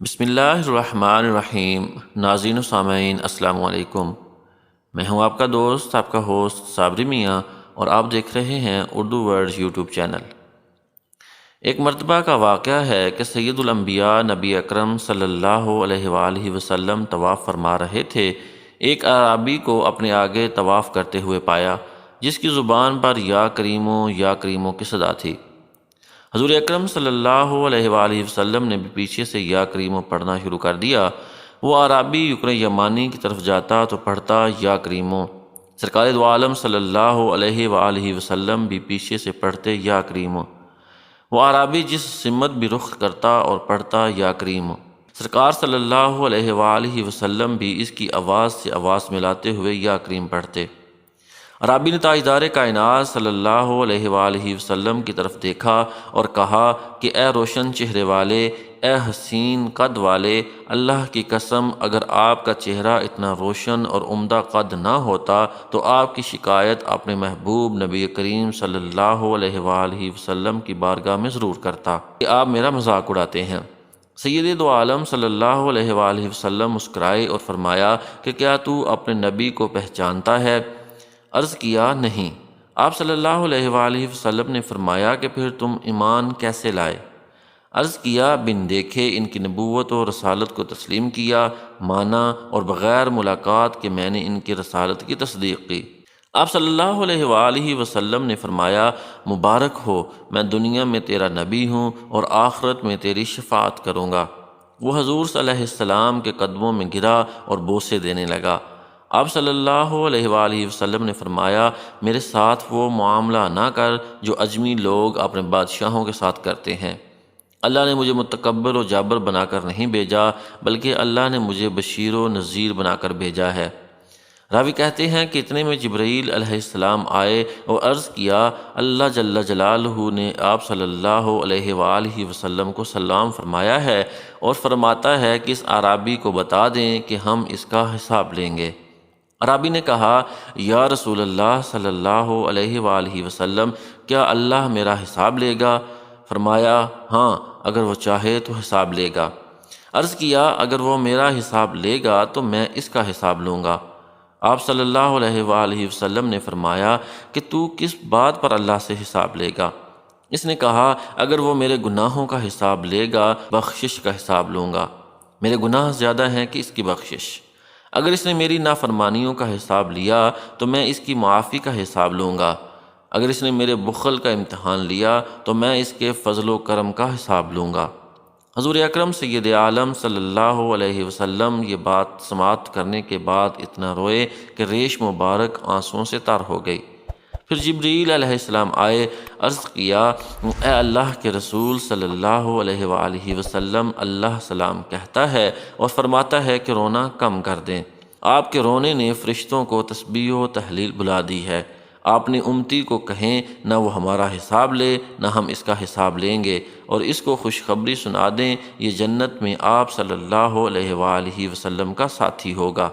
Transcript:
بسم اللہ الرحمن الرحیم۔ ناظرین و سامعین السلام علیکم۔ میں ہوں آپ کا دوست، آپ کا ہوسٹ صابری میاں، اور آپ دیکھ رہے ہیں اردو ورڈز یوٹیوب چینل۔ ایک مرتبہ کا واقعہ ہے کہ سید الانبیاء نبی اکرم صلی اللہ علیہ وآلہ وسلم طواف فرما رہے تھے۔ ایک اعرابی کو اپنے آگے طواف کرتے ہوئے پایا، جس کی زبان پر یا کریمو کی صدا تھی۔ حضور اکرم صلی اللہ علیہ وآلہ وسلم نے بھی پیچھے سے یا کریمو پڑھنا شروع کر دیا۔ وہ اعرابی رکن یمانی کی طرف جاتا تو پڑھتا یا کریمو۔ سرکار دو عالم صلی اللہ علیہ وآلہ وسلم بھی پیچھے سے پڑھتے یا کریمو۔ وہ اعرابی جس سمت بھی رخ کرتا اور پڑھتا یا کریمو۔ سرکار صلی اللہ علیہ وآلہ وسلم بھی اس کی آواز سے آواز ملاتے ہوئے یا کریم پڑھتے۔ عرابی نے تاجدار کائنات صلی اللہ علیہ وآلہ وسلم کی طرف دیکھا اور کہا کہ اے روشن چہرے والے، اے حسین قد والے، اللہ کی قسم اگر آپ کا چہرہ اتنا روشن اور عمدہ قد نہ ہوتا تو آپ کی شکایت اپنے محبوب نبی کریم صلی اللہ علیہ وآلہ وسلم کی بارگاہ میں ضرور کرتا کہ آپ میرا مذاق اڑاتے ہیں۔ سید دو عالم صلی اللہ علیہ وآلہ وسلم مسکرائے اور فرمایا کہ کیا تو اپنے نبی کو پہچانتا ہے؟ عرض کیا نہیں۔ آپ صلی اللہ علیہ وآلہ وسلم نے فرمایا کہ پھر تم ایمان کیسے لائے؟ عرض کیا بن دیکھے ان کی نبوت و رسالت کو تسلیم کیا، مانا، اور بغیر ملاقات کے میں نے ان کی رسالت کی تصدیق کی۔ آپ صلی اللہ علیہ وآلہ وسلم نے فرمایا مبارک ہو، میں دنیا میں تیرا نبی ہوں اور آخرت میں تیری شفاعت کروں گا۔ وہ حضور صلی اللہ علیہ السلام کے قدموں میں گرا اور بوسے دینے لگا۔ آپ صلی اللہ علیہ وآلہ وسلم نے فرمایا میرے ساتھ وہ معاملہ نہ کر جو اجمی لوگ اپنے بادشاہوں کے ساتھ کرتے ہیں۔ اللہ نے مجھے متکبر و جابر بنا کر نہیں بھیجا، بلکہ اللہ نے مجھے بشیر و نذیر بنا کر بھیجا ہے۔ راوی کہتے ہیں کہ اتنے میں جبرائیل علیہ السلام آئے اور عرض کیا اللہ جل جلالہ نے آپ صلی اللہ علیہ وآلہ وسلم کو سلام فرمایا ہے اور فرماتا ہے کہ اس اعرابی کو بتا دیں کہ ہم اس کا حساب لیں گے۔ عرابی نے کہا یا رسول اللہ صلی اللہ علیہ وآلہ وسلم، کیا اللہ میرا حساب لے گا؟ فرمایا ہاں، اگر وہ چاہے تو حساب لے گا۔ عرض کیا اگر وہ میرا حساب لے گا تو میں اس کا حساب لوں گا۔ آپ صلی اللہ علیہ وآلہ وسلم نے فرمایا کہ تو کس بات پر اللہ سے حساب لے گا؟ اس نے کہا اگر وہ میرے گناہوں کا حساب لے گا، بخشش کا حساب لوں گا۔ میرے گناہ زیادہ ہیں کہ اس کی بخشش۔ اگر اس نے میری نافرمانیوں کا حساب لیا تو میں اس کی معافی کا حساب لوں گا۔ اگر اس نے میرے بخل کا امتحان لیا تو میں اس کے فضل و کرم کا حساب لوں گا۔ حضور اکرم سید عالم صلی اللہ علیہ وسلم یہ بات سماعت کرنے کے بعد اتنا روئے کہ ریش مبارک آنسوؤں سے تر ہو گئی۔ پھر جبرائیل علیہ السلام آئے، عرض کیا اے اللہ کے رسول صلی اللہ علیہ وآلہ وسلم، اللہ سلام کہتا ہے اور فرماتا ہے کہ رونا کم کر دیں۔ آپ کے رونے نے فرشتوں کو تسبیح و تحلیل بلا دی ہے۔ آپ نے امتی کو کہیں نہ وہ ہمارا حساب لے نہ ہم اس کا حساب لیں گے، اور اس کو خوشخبری سنا دیں یہ جنت میں آپ صلی اللہ علیہ وآلہ وسلم کا ساتھی ہوگا۔